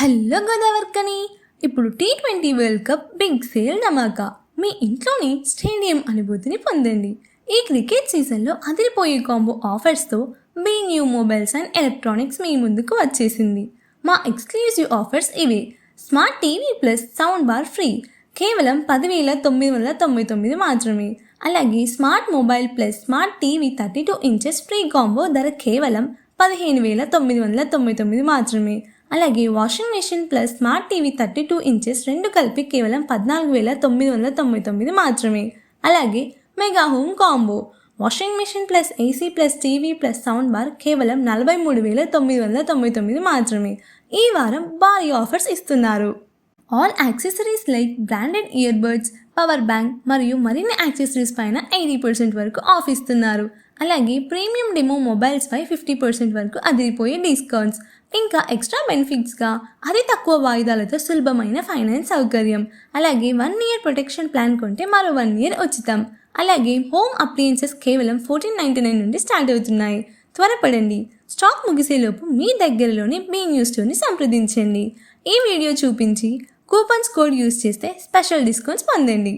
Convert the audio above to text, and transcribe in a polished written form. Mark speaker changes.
Speaker 1: Hello గోదావర్కని. ఇప్పుడు T20 world cup big sale ధమాకా. మీ ఇంట్లోని స్టేడియం అనుభూతిని పొందండి. ఈ క్రికెట్ సీజన్లో అదిరిపోయే కాంబో ఆఫర్స్తో B new mobiles and electronics మీ ముందుకు వచ్చేసింది. మా ఎక్స్క్లూజివ్ ఆఫర్స్ ఇవే: smart TV plus sound bar free కేవలం 10,999 మాత్రమే. అలాగే smart mobile plus smart TV 32 inches free combo ధర కేవలం 15,999 మాత్రమే. అలాగే washing machine plus smart TV 32 inches రెండు కలిపి కేవలం 14,999 మాత్రమే. అలాగే mega home combo washing machine plus AC plus TV plus sound bar కేవలం 43,999 మాత్రమే. ఈ వారం భారీ ఆఫర్స్ ఇస్తున్నారు. All accessories like branded ear buds, power bank మరియు మరిన్ని యాక్సెసరీస్ పైన 80% వరకు ఆఫ్ ఇస్తున్నారు. అలాగే ప్రీమియం డెమో మొబైల్స్ పై 50% వరకు అదిరిపోయే డిస్కౌంట్స్. ఇంకా ఎక్స్ట్రా బెనిఫిట్స్గా అతి తక్కువ వాయిదాలతో సులభమైన ఫైనాన్స్ సౌకర్యం. అలాగే 1 ఇయర్ ప్రొటెక్షన్ ప్లాన్ కొంటే మరో 1 ఇయర్ ఉచితం. అలాగే హోమ్ అప్లయన్సెస్ కేవలం 1499 నుండి స్టార్ట్ అవుతున్నాయి. త్వరపడండి, స్టాక్ ముగిసేలోపు మీ దగ్గరలోని బీ న్యూస్ స్టోర్ని సంప్రదించండి. ఈ వీడియో చూపించి కూపన్స్ కోడ్ యూజ్ చేస్తే స్పెషల్ డిస్కౌంట్స్ పొందండి.